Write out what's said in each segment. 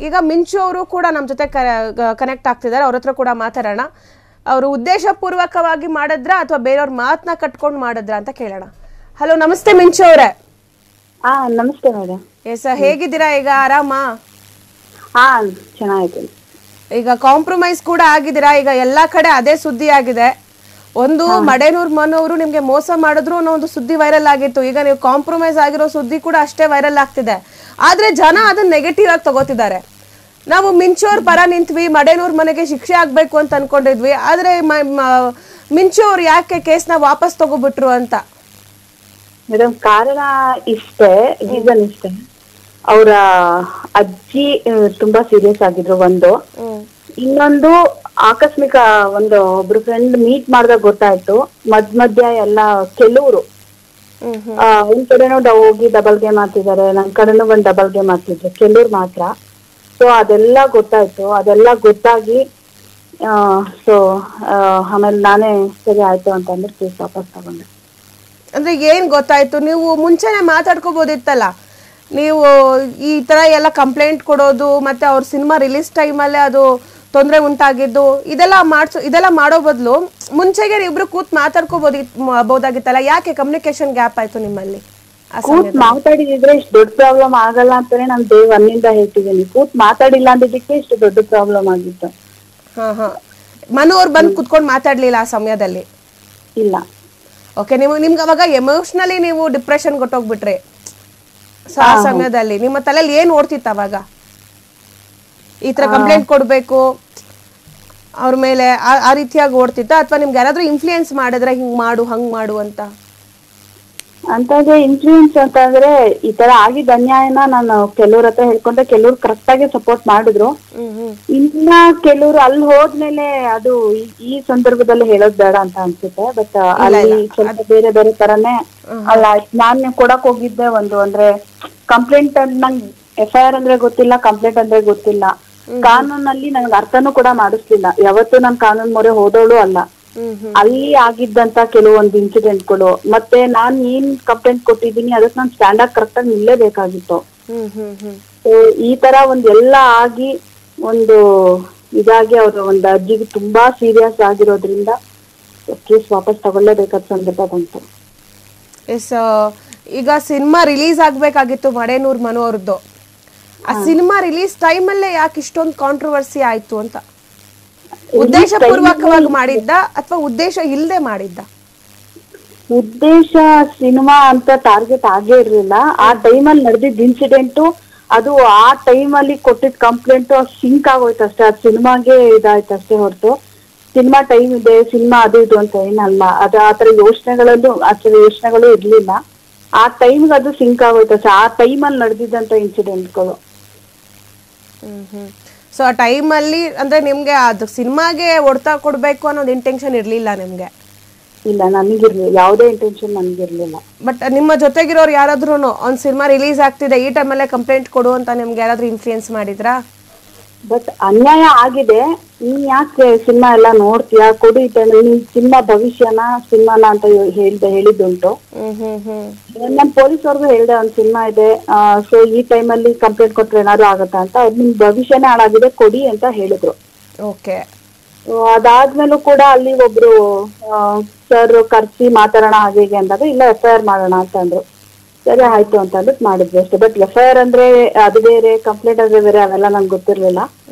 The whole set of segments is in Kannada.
ಈಗ ಮಿಂಚು ಅವರು ಕೂಡ ನಮ್ಮ ಜೊತೆ ಕನೆಕ್ಟ್ ಆಗ್ತಿದ್ದಾರೆ, ಅವ್ರ ಹತ್ರ ಕೂಡ ಮಾತಾಡೋಣ. ಅವರು ಉದ್ದೇಶಪೂರ್ವಕವಾಗಿ ಮಾಡಿದ್ರ ಅಥವಾ ಬೇರೆಯವ್ರ ಮಾತನ್ನ ಕಟ್ಕೊಂಡು ಮಾಡಿದ್ರ ಅಂತ ಕೇಳೋಣ. ಹಲೋ, ನಮಸ್ತೆ ಮಿಂಚು ಅವರೇ. ನಮಸ್ತೆ ಮೇಡಮ್. ಎಸ್, ಹೇಗಿದ್ದೀರಾ? ಈಗ ಆರಾಮಾ? ಚೆನ್ನಾಗಿದೆ. ಈಗ ಕಾಂಪ್ರಮೈಸ್ ಕೂಡ ಆಗಿದ್ದೀರಾ? ಈಗ ಎಲ್ಲಾ ಕಡೆ ಅದೇ ಸುದ್ದಿ ಆಗಿದೆ. ಒಂದು ಮಡೇನೂರ್ ಮನೋರು ನಿಮ್ಗೆ ಮೋಸ ಮಾಡಿದ್ರು ಅನ್ನೋ ಒಂದು ಸುದ್ದಿ ವೈರಲ್ ಆಗಿತ್ತು. ಈಗ ನೀವು ಕಾಂಪ್ರಮೈಸ್ ಆಗಿರೋ ಸುದ್ದಿ ಕೂಡ ಅಷ್ಟೇ ವೈರಲ್ ಆಗ್ತಿದೆ. ಆದ್ರೆ ಜನ ಅದನ್ನ ನೆಗೆಟಿವ್ ಆಗಿ ತಗೋತಿದ್ದಾರೆ. ನಾವು ಮಿಂಚೋರ್ ಪರ ನಿಂತ್ವಿ, ಮಡೇನೂರ್ ಮನೆಗೆ ಶಿಕ್ಷೆ ಆಗ್ಬೇಕು ಅಂತ ಅನ್ಕೊಂಡಿದ್ವಿ. ಆದ್ರೆ ಮಿಂಚು ಅವ್ರು ಯಾಕೆ ಕೇಸ್ನ ವಾಪಸ್ ತಗೋಬಿಟ್ರು ಅಂತ? ಮೇಡಮ್, ಕಾರಣ ಇಷ್ಟೇ, ರೀಸನ್ ಇಷ್ಟೇ. ಅವರ ಅಜ್ಜಿ ತುಂಬಾ ಸೀರಿಯಸ್ ಆಗಿದ್ರು ಒಂದು. ಇನ್ನೊಂದು ಆಕಸ್ಮಿಕ ಒಬ್ರು ಫ್ರೆಂಡ್ ಮೀಟ್ ಮಾಡಿದಾಗ ಗೊತ್ತಾಯ್ತು ಮಧ್ಯ ಎಲ್ಲ ಕೆಲವರು ಒಂದ್ ಕಡೆನೂ ಹೋಗಿ ಡಬಲ್ ಗೇಮ್ ಆಡ್ತಿದ್ದಾರೆ, ನನ್ ಕಡೆನೂ ಒಂದ್ ಡಬಲ್ ಗೇಮ್ ಆಡ್ತಿದ್ರು, ಕೆಲವ್ರು ಮಾತ್ರ. ಸೊ ಅದೆಲ್ಲ ಗೊತ್ತಾಯ್ತು. ಅದೆಲ್ಲ ಗೊತ್ತಾಗಿ ಸೊ ಆಮೇಲೆ ನಾನೇ ಸರಿ ಆಯ್ತು ಅಂತ ಅಂದ್ರೆ ಕೇಸ್ ವಾಪಸ್ ತಗೊಂಡೆ. ಅಂದ್ರೆ ಏನ್ ಗೊತ್ತಾಯ್ತು? ನೀವು ಮುಂಚೆನೆ ಮಾತಾಡ್ಕೋಬಹುದಿತ್ತಲ್ಲ. ನೀವು ಈ ತರ ಎಲ್ಲ ಕಂಪ್ಲೇಂಟ್ ಕೊಡೋದು ಮತ್ತೆ ಅವ್ರ ಸಿನಿಮಾ ರಿಲೀಸ್ ಟೈಮಲ್ಲೇ ಅದು ತೊಂದರೆ ಉಂಟಾಗಿದ್ದು ಇದೆಲ್ಲ ಮಾಡೋ ಬದಲು ಮುಂಚೆಗೆ ಇಬ್ರು ಕೂತ್ ಮಾತಾಡ್ಕೋಬಹುದಾಗಿತ್ತಲ್ಲ. ಯಾಕೆ ಕಮ್ಯುನಿಕೇಶನ್ ಗ್ಯಾಪ್ ಆಯ್ತು ನಿಮ್ಮಲ್ಲಿ? ಕೂತ್ ಮಾತಾಡಿದ್ರೆ ಇಷ್ಟು ದೊಡ್ಡ ಪ್ರಾಬ್ಲಮ್ ಆಗಲ್ಲ ಅಂತಾನೆ ನಾನು ಡೇ ಒನ್ನಿಂದ ಹೇಳ್ತಿದ್ದೀನಿ. ಕೂತ್ ಮಾತಾಡಿಲ್ಲ ಅಂದಿದ್ದಕ್ಕೆ ಇಷ್ಟು ದೊಡ್ಡ ಪ್ರಾಬ್ಲಮ್ ಆಗಿತ್ತು. ಮನು ಅವ್ರು ಬಂದು ಕುತ್ಕೊಂಡು ಮಾತಾಡ್ಲಿಲ್ಲ ಆ ಸಮಯದಲ್ಲಿ? ಇಲ್ಲ. ಓಕೆ, ನಿಮ್ಗೆ ಅವಾಗ ಎಮೋಷನಲಿ ನೀವು ಡಿಪ್ರೆಷನ್ ಕೊಟ್ಟೋಗ್ಬಿಟ್ರಿ. ಆ ಸಮಯದಲ್ಲಿ ನಿಮ್ಮ ತಲೆಯಲ್ಲಿ ಏನ್ ಓಡ್ತಿತ್ತು ಅವಾಗ? ಈ ತರ ಕಂಪ್ಲೇಂಟ್ ಕೊಡ್ಬೇಕು ಅವ್ರ ಮೇಲೆ ಆ ರೀತಿಯಾಗಿ ಓಡ್ತಿತ್ತ, ಅಥವಾ ನಿಮ್ಗೆ ಯಾರಾದ್ರೂ ಇನ್ಫ್ಲೂಯೆನ್ಸ್ ಮಾಡಿದ್ರೆ ಹಿಂಗ್ ಮಾಡು ಹಂಗ್ ಮಾಡು ಅಂತ? ಅಂತಂದ್ರೆ ಇನ್ಫ್ಲೂಯೆನ್ಸ್ ಅಂತಂದ್ರೆ ಈ ತರ ಆಗಿದ್ದ ಅನ್ಯಾಯನ ನಾನು ಕೆಲವ್ರ ಹತ್ರ ಹೇಳ್ಕೊಂಡ್ರೆ ಕೆಲವ್ರು ಕರೆಕ್ಟ್ ಆಗಿ ಸಪೋರ್ಟ್ ಮಾಡಿದ್ರು. ಇನ್ನ ಕೆಲವ್ರು ಅಲ್ಲಿ ಹೋದ್ಮೇಲೆ ಅದು ಈ ಸಂದರ್ಭದಲ್ಲಿ ಹೇಳೋದ್ ಬೇಡ ಅಂತ ಅನ್ಸುತ್ತೆ. ಬಟ್ ಅಲ್ಲಿ ಸ್ವಲ್ಪ ಬೇರೆ ಬೇರೆ ತರನೇ ಅಲ್ಲ. ನಾನು ಕೊಡಕ್ ಹೋಗಿದ್ದೆ ಅಂದ್ರೆ ಕಂಪ್ಲೇಂಟ್ ನಂಗೆ FIR ಅಂದ್ರೆ ಗೊತ್ತಿಲ್ಲ, ಕಂಪ್ಲೇಂಟ್ ಅಂದ್ರೆ ಗೊತ್ತಿಲ್ಲ. ಕಾನೂನಲ್ಲಿ ನನ್ಗೆ ಅರ್ಥನೂ ಕೂಡ ಮಾಡಿಸ್ಲಿಲ್ಲ. ಯಾವತ್ತು ನಾನು ಕಾನೂನ್ ಮೊರೆ ಹೋದವಳು ಅಲ್ಲ. ಅಲ್ಲಿ ಆಗಿದ್ದಂತ ಕೆಲವೊಂದು ಇನ್ಸಿಡೆಂಟ್ಗಳು, ಮತ್ತೆ ನಾನ್ ಏನ್ ಕಂಪ್ಲೇಂಟ್ ಕೊಟ್ಟಿದ್ದೀನಿ ಅದಕ್ಕೆ ನಾನು ಸ್ಟ್ಯಾಂಡ್ ಆಗಿ ಕರೆಕ್ಟ್ ಆಗಿ ನಿಲ್ಲೇಬೇಕಾಗಿತ್ತು. ಈ ತರ ಎಲ್ಲ ಆಗಿ ಇದಾಗಿ ಅವ್ರ ಅಜ್ಜಿಗೆ ತುಂಬಾ ಸೀರಿಯಸ್ ಆಗಿರೋದ್ರಿಂದ ಕೇಸ್ ವಾಪಸ್ ತಗೊಳ್ಳೇಬೇಕಾದ ಸಂದರ್ಭ ಬಂತು. ಎಸ್, ಈಗ ಸಿನಿಮಾ ರಿಲೀಸ್ ಆಗ್ಬೇಕಾಗಿತ್ತು ಮಡೇನೂರ್ ಮನು ಅವ್ರದ್ದು. ಆ ಸಿನಿಮಾ ರಿಲೀಸ್ ಟೈಮಲ್ಲೇ ಯಾಕೆ ಇಷ್ಟೊಂದು ಕಾಂಟ್ರವರ್ಸಿ ಆಯ್ತು ಅಂತ? ಉದ್ದೇಶ ಪೂರ್ವಕವಾಗಿ ಮಾಡಿದ್ದ ಅಥವಾ ಉದ್ದೇಶ ಇಲ್ಲದೆ ಮಾಡಿದ್ದ? ಉದ್ದೇಶ ಸಿನಿಮಾ ಅಂತ ಟಾರ್ಗೆಟ್ ಆಗೇ ಇರ್ಲಿಲ್ಲ. ಆ ಟೈಮಲ್ಲಿ ನಡೆದಿದ್ದ ಇನ್ಸಿಡೆಂಟು, ಅದು ಆ ಟೈಮಲ್ಲಿ ಕೊಟ್ಟಿದ್ ಕಂಪ್ಲೇಂಟು ಸಿಂಕ್ ಆಗೋಯ್ತು ಅಷ್ಟೇ. ಅದು ಸಿನಿಮಾಗೆ ಇದಾಯ್ತು ಅಷ್ಟೇ ಹೊರತು ಸಿನಿಮಾ ಟೈಮ್ ಇದೆ, ಸಿನಿಮಾ ಅದು ಇದು ಅಂತ ಏನಲ್ಲ. ಅದು ಆತರ ಯೋಚನೆಗಳು ಇರ್ಲಿಲ್ಲ. ಆ ಟೈಮ್ಗೆ ಅದು ಸಿಂಕ್ ಆಗೋಯ್ತು ಅಷ್ಟೇ, ಆ ಟೈಮಲ್ಲಿ ನಡೆದಿದ್ದಂತ ಇನ್ಸಿಡೆಂಟ್ಗಳು. ಸೊ ಆ ಟೈಮಲ್ಲಿ ಅಂದ್ರೆ ನಿಮ್ಗೆ ಅದು ಸಿನಿಮಾಗೆ ಹೊಡ್ತಾ ಕೊಡ್ಬೇಕು ಅನ್ನೋದು ಇಂಟೆನ್ಷನ್ ಇರ್ಲಿಲ್ಲ ನಿಮ್ಗೆ? ಇಲ್ಲ, ನನಗಿರ್ಲಿಲ್ಲ, ಯಾವುದೇ ಇಂಟೆನ್ಷನ್ ನನಗಿರ್ಲಿಲ್ಲ. ಬಟ್ ನಿಮ್ಮ ಜೊತೆಗಿರೋರು ಯಾರಾದ್ರೂ ಒಂದ್ ಸಿನಿಮಾ ರಿಲೀಸ್ ಆಗ್ತಿದೆ ಈ ಟೈಮಲ್ಲೇ ಕಂಪ್ಲೇಂಟ್ ಕೊಡು ಅಂತ ನಿಮ್ಗೆ ಯಾರಾದ್ರೂ ಇನ್ಫ್ಲೂಯೆನ್ಸ್ ಮಾಡಿದ್ರಾ? ಬಟ್ ಅನ್ಯಾಯ ಆಗಿದೆ, ನೀನ್ ಯಾಕೆ ಸಿನಿಮಾ ಎಲ್ಲ ನೋಡ್ತೀಯಾ, ಕೊಡು ಈ ಟೈಮಲ್ಲಿ ನೀನ್ ಸಿನಿಮಾ ಭವಿಷ್ಯನ ಸಿನಿಮಾನ ಅಂತ ಹೇಳಿದ್ದುಂಟು. ನಾನು ಪೊಲೀಸ್ ಅವ್ರಿಗೂ ಹೇಳ್ದೆ, ಒಂದ್ ಸಿನಿಮಾ ಇದೆ, ಸೊ ಈ ಟೈಮಲ್ಲಿ ಕಂಪ್ಲೇಂಟ್ ಕೊಟ್ರೆ ಏನಾದ್ರು ಆಗತ್ತಾ ಅಂತ. ಅವ್ರು ನಿಮ್ ಭವಿಷ್ಯನೇ ಹಾಳಾಗಿದೆ, ಕೊಡಿ ಅಂತ ಹೇಳಿದ್ರು. ಓಕೆ. ಅದಾದ್ಮೇಲೂ ಕೂಡ ಅಲ್ಲಿ ಒಬ್ರು ಸರ್ ಕರ್ಸಿ ಮಾತಾಡೋಣ ಹಾಗೆ ಅಂದಾಗ ಇಲ್ಲ FIR ಮಾಡೋಣ ಅಂತ ಅಂದ್ರು. ಸರಿ ಆಯ್ತು ಅಂತ ಅಂದ್ಬಿಟ್ಟು ಮಾಡಿದ್ವಿ ಅಷ್ಟೇ. ಬಟ್ FIR ಅಂದ್ರೆ ಅದು ಬೇರೆ, ಕಂಪ್ಲೇಂಟ್ ಅಂದ್ರೆ ಬೇರೆ, ಅವೆಲ್ಲ ನಂಗೆ ಗೊತ್ತಿರ್ಲಿಲ್ಲ.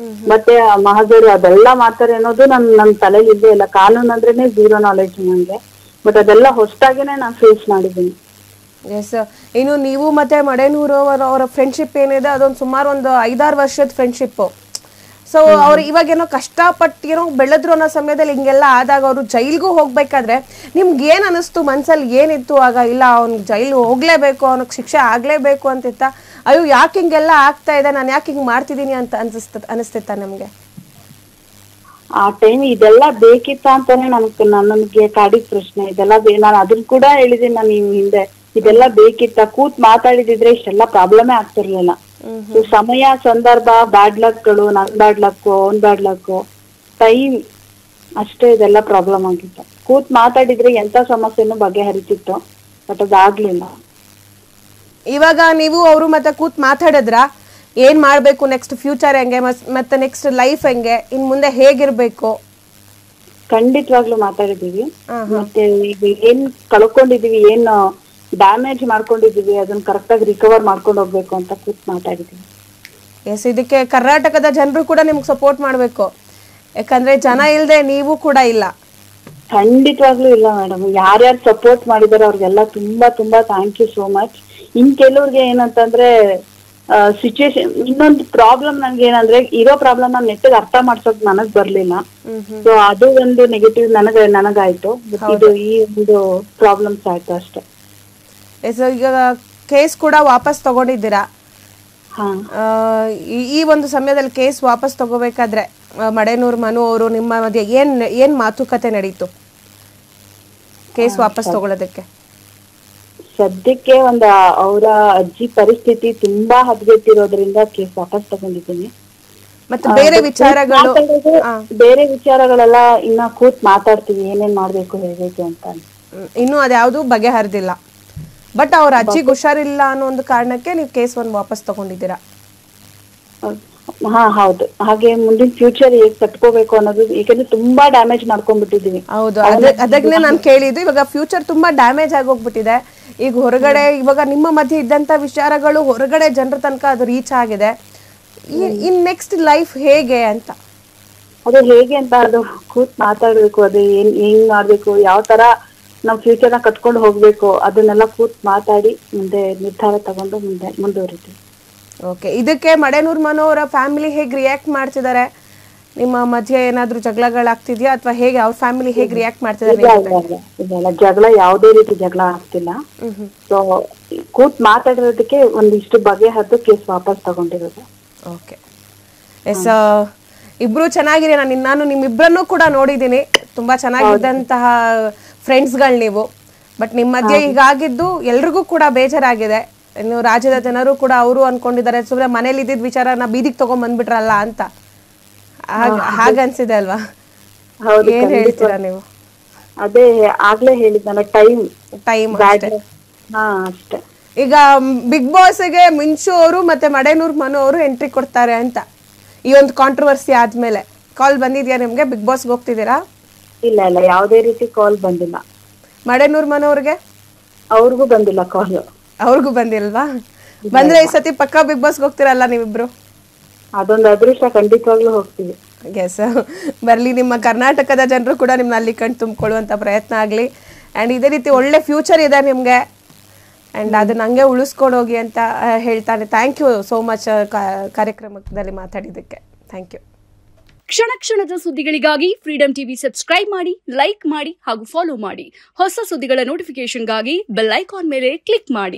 ಮತ್ತೆ ಮಹಾಜರು ಅದೆಲ್ಲ ಮಾಡ್ತಾರೆ ಅನ್ನೋದು ನನ್ನ ತಲೆಯಲ್ಲಿ ಇದ್ದೇ ಇಲ್ಲ. ಕಾನೂನು ಅಂದ್ರೇನೆ ಝೀರೋ ನಾಲೆಡ್ಜ್ ನಂಗೆ. ಬಟ್ ಅದೆಲ್ಲ ಹೊಸದಾಗೇನೆ ನಾನು ಫೇಸ್ ಮಾಡಿದ್ದೀನಿ. ಎಸ್, ಇನ್ನು ನೀವು ಮತ್ತೆ ಮಡೇನೂರು ಅವರ ಫ್ರೆಂಡ್ಶಿಪ್ ಏನಿದೆ ಅದೊಂದು ಸುಮಾರು ಒಂದು 5-6 ವರ್ಷದ ಫ್ರೆಂಡ್ಶಿಪ್. ಸೊ ಅವ್ರು ಇವಾಗೇನೋ ಕಷ್ಟಪಟ್ಟು ಬೆಳೆದ್ರು ಅನ್ನೋ ಸಮಯದಲ್ಲಿ ಹಿಂಗೆಲ್ಲ ಆದಾಗ ಅವರು ಜೈಲ್ಗೂ ಹೋಗ್ಬೇಕಾದ್ರೆ ನಿಮ್ಗೆ ಏನ್ ಅನಿಸ್ತು? ಮನ್ಸಲ್ಲಿ ಏನಿತ್ತು ಆಗ? ಇಲ್ಲ, ಅವ್ನ್ ಜೈಲ್ ಹೋಗ್ಲೇಬೇಕು, ಅವನಿಗೆ ಶಿಕ್ಷೆ ಆಗ್ಲೇಬೇಕು ಅಂತಿತ್ತ? ಅಯ್ಯೋ ಯಾಕೆ ಹಿಂಗೆಲ್ಲ ಆಗ್ತಾ ಇದೆ, ನಾನು ಯಾಕೆ ಹಿಂಗ್ ಮಾಡ್ತಿದೀನಿ ಅಂತ ಅನಿಸ್ತಿತ್ತ ನಮ್ಗೆ? ಆ ಟೈಮ್ ಇದೆಲ್ಲ ಬೇಕಿತ್ತ ಅಂತಾನೆ ನನಗೆ ಕಾಡಿದ ಪ್ರಶ್ನೆ. ಇದೆಲ್ಲ ನಾನು ಅದನ್ನ ಕೂಡ ಹೇಳಿದೀನಿ ನಾನು ಹಿಂದೆ. ಇದೆಲ್ಲ ಬೇಕಿತ್ತ? ಕೂತ್ ಮಾತಾಡಿದಿದ್ರೆ ಇಷ್ಟೆಲ್ಲ ಪ್ರಾಬ್ಲಮೇ ಆಗ್ತಿರ್ಲಿಲ್ಲ. ಸಮಯ, ಸಂದರ್ಭ, ಬ್ಯಾಡ್ ಲಕ್ಗಳು, ನನ್ ಬ್ಯಾಡ್ ಲಕ್, ಅವ್ನ್ ಬ್ಯಾಡ್ ಲಕ್, ಟೈಮ್ ಅಷ್ಟೇ ಇದೆಲ್ಲ ಪ್ರಾಬ್ಲಮ್ ಆಗಿತ್ತು. ಕೂತ್ ಮಾತಾಡಿದ್ರೆ ಎಂತ ಸಮಸ್ಯೆನೂ ಬಗೆಹರಿತಿತ್ತು. ಬಟ್ ಅದಾಗ್ಲಿಲ್ಲ. ಇವಾಗ ನೀವು ಅವರು ಮತ್ತೆ ಕೂತ್ ಮಾತಾಡಿದ್ರ ಏನ್ ಮಾಡ್ಬೇಕು, ನೆಕ್ಸ್ಟ್ ಫ್ಯೂಚರ್ ಹೆಂಗೆ, ಮತ್ತೆ ನೆಕ್ಸ್ಟ್ ಲೈಫ್ ಹೆಂಗೆ, ಇನ್ ಮುಂದೆ ಹೇಗಿರ್ಬೇಕು? ಖಂಡಿತವಾಗ್ಲೂ ಮಾತಾಡಿದೀವಿ. ಮತ್ತೆ ಈಗ ಏನ್ ಕಳ್ಕೊಂಡಿದೀವಿ, ಏನ್ ಡ್ಯಾಮೇಜ್ ಮಾಡ್ಕೊಂಡಿದೀವಿ, ಅದನ್ನ ಕರೆಕ್ಟ್ ಆಗಿ ರಿಕವರ್ ಮಾಡ್ಕೊಂಡು ಹೋಗ್ಬೇಕು ಅಂತ ಕೂತ್ ಮಾತಾಡಿದೀವಿ. ಎಸ್, ಇದಕ್ಕೆ ಕರ್ನಾಟಕದ ಜನರು ಕೂಡ ನಿಮ್ಗೆ ಸಪೋರ್ಟ್ ಮಾಡ್ಬೇಕು. ಯಾಕಂದ್ರೆ ಜನ ಇಲ್ದೆ ನೀವು ಕೂಡ ಇಲ್ಲ. ಖಂಡಿತವಾಗ್ಲೂ ಇಲ್ಲ ಮೇಡಮ್. ಯಾರ್ಯಾರು ಸಪೋರ್ಟ್ ಮಾಡಿದಾರೆ ಅವ್ರಿಗೆಲ್ಲ ತುಂಬಾ ತುಂಬಾ ಥ್ಯಾಂಕ್ ಯು ಸೋ ಮಚ್. ಇನ್ ಕೆಲವ್ರಿಗೆ ಏನಂತಂದ್ರೆ ಸಿಚುವೇಶನ್, ಇನ್ನೊಂದು ಪ್ರಾಬ್ಲಮ್ ನನ್ಗೆ ಏನಂದ್ರೆ, ಇರೋ ಪ್ರಾಬ್ಲಮ್ ನಾನು ನೆಟ್ಟಿಗೆ ಅರ್ಥ ಮಾಡ್ಸೋಕ್ ನನಗ್ ಬರ್ಲಿಲ್ಲ. ಸೊ ಅದು ಒಂದು ನೆಗೆಟಿವ್ ನನಗಾಯ್ತು. ಇದು ಈ ಒಂದು ಪ್ರಾಬ್ಲಮ್ಸ್ ಆಯ್ತು ಅಷ್ಟೇ. ಈಗ ಕೇಸ್ ಕೂಡ ವಾಪಸ್ ತಗೊಂಡಿದ್ದೀರಾ. ಈ ಒಂದು ಸಮಯದಲ್ಲಿ ಕೇಸ್ ವಾಪಸ್ ತಗೋಬೇಕಾದ್ರೆ ಮಡೇನೂರ್ ಮನು ಅವರು ನಿಮ್ಮ ಮಧ್ಯೆ ಏನ್ ಮಾತುಕತೆ ನಡೀತು ಕೇಸ್ ವಾಪಸ್ ತಗೊಳ್ಳೋದಕ್ಕೆ? ಸದ್ಯಕ್ಕೆ ಅವರ ಅಜ್ಜಿ ಪರಿಸ್ಥಿತಿ ತುಂಬಾ ಹದಗೆಟ್ಟಿರೋದ್ರಿಂದ ಕೇಸ್ ವಾಪಸ್ ತಗೊಂಡಿದ್ದೀನಿ. ಮತ್ತೆ ಬೇರೆ ವಿಚಾರಗಳೆಲ್ಲ ಇನ್ನ ಕೂತ್ ಮಾತಾಡ್ತೀವಿ, ಏನೇನ್ ಮಾಡ್ಬೇಕು ಹೇಗೆ ಅಂತ. ಇನ್ನು ಅದ್ಯಾವುದು ಬಗೆಹರಿದಿಲ್ಲ. ಬಟ್ ಅವ್ರ ಅಜ್ಜಿಗೆ ಹುಷಾರಿಲ್ಲ ಅನ್ನೋ ಒಂದು ಕಾರಣಕ್ಕೆ ನೀವು ಕೇಸ್ ವಾಪಸ್ ತಗೊಂಡಿದ್ದೀರಾ? ಹಾ ಹೌದು. ಹಾಗೆ ಮುಂದಿನ ಫ್ಯೂಚರ್ ಹೇಗ್ ಕಟ್ಕೋಬೇಕು ಅನ್ನೋದು, ಯಾಕಂದ್ರೆ ತುಂಬಾ ಡ್ಯಾಮೇಜ್ ಮಾಡ್ಕೊಂಡ್ಬಿಟ್ಟಿದೀವಿ. ಹೌದು, ಅದಕ್ಕೆ ನಾನು ಕೇಳಿದ್ದು. ಇವಾಗ ಫ್ಯೂಚರ್ ತುಂಬಾ ಡ್ಯಾಮೇಜ್ ಆಗೋಗ್ಬಿಟ್ಟಿದೆ. ಈಗ ಹೊರಗಡೆ ಇವಾಗ ನಿಮ್ಮ ಮಧ್ಯೆ ಇದ್ದಂತ ವಿಚಾರಗಳು ಹೊರಗಡೆ ಜನರ ತನಕ ಅದು ರೀಚ್ ಆಗಿದೆ. ಇನ್ ನೆಕ್ಸ್ಟ್ ಲೈಫ್ ಹೇಗೆ ಅಂತ, ಅದು ಹೇಗೆ ಅಂತ ಅದು ಕೂತ್ ಮಾತಾಡ್ಬೇಕು. ಅದು ಹೆಂಗ್ ಮಾಡ್ಬೇಕು, ಯಾವ ತರ ನಾವ್ ಫ್ಯೂಚರ್ ನ ಕಟ್ಕೊಂಡು ಹೋಗ್ಬೇಕು, ಅದನ್ನೆಲ್ಲ ಕೂತ್ ಮಾತಾಡಿ ಮುಂದೆ ನಿರ್ಧಾರ ತಗೊಂಡು ಮುಂದುವರಿತೀವಿ. ಓಕೆ. ಇದಕ್ಕೆ ಮಡೇನೂರ್ ಮನು ಅವರ ಫ್ಯಾಮಿಲಿ ಹೇಗೆ ರಿಯಾಕ್ಟ್ ಮಾಡ್ತಿದ್ದಾರೆ? ನಿಮ್ಮ ಮಧ್ಯೆ ಏನಾದ್ರೂ ಜಗಳಗಳಾಗ್ತಿದ್ಯಾ ಅಥವಾ ಹೇಗೆ? ಅವ್ರ ಫ್ಯಾಮಿಲಿ ಹೇಗೆ ರಿಯಾಕ್ಟ್ ಮಾಡ್ತಿದ್ದಾರೆ? ಇಲ್ಲ, ಜಗಳ ಯಾವುದೇ ರೀತಿ ಜಗಳ ಆಗ್ತಿಲ್ಲ. ಸೊ ಕೂತ್ ಮಾತಾಡಿರೋದಕ್ಕೆ ಒಂದಿಷ್ಟು ಬಗೆಹರಿದು ಕೇಸ್ ವಾಪಸ್ ತಗೊಂಡಿರೋದು. ಓಕೆ. ಎಸ್, ಇಬ್ರು ಚೆನ್ನಾಗಿರಿ. ನಾನು ನಿಮ್ಮಿಬ್ಬರನ್ನು ಕೂಡ ನೋಡಿದ್ದೀನಿ. ತುಂಬಾ ಚೆನ್ನಾಗಿದ್ದಂತಹ ಫ್ರೆಂಡ್ಸ್ಗಳು ನೀವು. ಬಟ್ ನಿಮ್ಮ ಮಧ್ಯೆ ಹೀಗಾಗಿದ್ದು ಎಲ್ರಿಗೂ ಕೂಡ ಬೇಜಾರಾಗಿದೆ. ಇನ್ನು ರಾಜ್ಯದ ಜನರು ಕೂಡ ಅವರು ಅನ್ಕೊಂಡಿದ್ದಾರೆ, ಸುಮ್ಮನೆ ಮನೇಲಿ ಇದ್ದಿದ್ದ ವಿಚಾರನ ಬೀದಿಗೆ ತಗೊಂಡ್ ಬಂದ್ಬಿಟ್ರಲ್ಲ ಅಂತ. ಹಾಗನ್ಸಿದೆ ಅಲ್ವಾ? ಏನ್ ಹೇಳ್ತೀರಾ ನೀವು? ಅದೇ ಆಗ್ಲೇ ಹೇಳಿದ್ನಲ್ಲ, ಟೈಮ್ ಅಷ್ಟೇ. ಈಗ ಬಿಗ್ ಬಾಸ್ಗೆ ಮಿಂಚು ಅವರು ಮತ್ತೆ ಮಡೇನೂರ್ ಮನು ಅವರು ಎಂಟ್ರಿ ಕೊಡ್ತಾರೆ ಅಂತ ಈ ಒಂದು ಕಾಂಟ್ರವರ್ಸಿ ಆದ್ಮೇಲೆ ಕಾಲ್ ಬಂದಿದ್ಯಾ ನಿಮ್ಗೆ? ಬಿಗ್ ಬಾಸ್ಗೆ ಹೋಗ್ತಿದ್ದೀರಾ? ಇಲ್ಲ, ಯಾವುದೇ ರೀತಿ ಕಾಲ್ ಬಂದಿಲ್ಲ. ಮಡೇನೂರ್ ಮನು ಅವ್ರಿಗೆ? ಅವ್ರಿಗೂ ಬಂದಿಲ್ಲ ಕಾಲ್. ಅವ್ರಿಗೂ ಬಂದಿಲ್ವಾ? ಬಂದ್ರೆ ಈ ಸತಿ ಪಕ್ಕಾ ಬಿಗ್ ಬಾಸ್ಗೆ ಹೋಗ್ತಿರಲ್ಲ ನೀವಿಬ್ರು? ಅದೊಂದು ಅದೃಷ್ಟ, ಖಂಡಿತವಾಗ್ಲೂ ಹೋಗ್ತೀವಿ. ಎಸ್, ಬರ್ಲಿ. ನಿಮ್ಮ ಕರ್ನಾಟಕದ ಜನರು ಕೂಡ ನಿಮ್ನ ಅಲ್ಲಿ ಕಣ್ ತುಂಬಿಕೊಳ್ಳುವಂತ ಪ್ರಯತ್ನ ಆಗ್ಲಿ. ಅಂಡ್ ಇದೇ ರೀತಿ ಒಳ್ಳೆ ಫ್ಯೂಚರ್ ಇದೆ ನಿಮ್ಗೆ. ಅಂಡ್ ಅದನ್ನ ಹಂಗೆ ಉಳಿಸ್ಕೊಂಡು ಹೋಗಿ ಅಂತ ಹೇಳ್ತಾನೆ. ಥ್ಯಾಂಕ್ ಯು ಸೋ ಮಚ್ ಕಾರ್ಯಕ್ರಮದಲ್ಲಿ ಮಾತಾಡಿದ್ದಕ್ಕೆ. Thank you. ಕ್ಷಣ ಕ್ಷಣದ ಸುದ್ದಿಗಳಿಗಾಗಿ ಫ್ರೀಡಂ ಟಿವಿ ಸಬ್ಸ್ಕ್ರೈಬ್ ಮಾಡಿ, ಲೈಕ್ ಮಾಡಿ ಹಾಗೂ ಫಾಲೋ ಮಾಡಿ. ಹೊಸ ಸುದ್ದಿಗಳ ನೋಟಿಫಿಕೇಶನ್ಗಾಗಿ ಬೆಲ್ ಐಕಾನ್ ಮೇಲೆ ಕ್ಲಿಕ್ ಮಾಡಿ.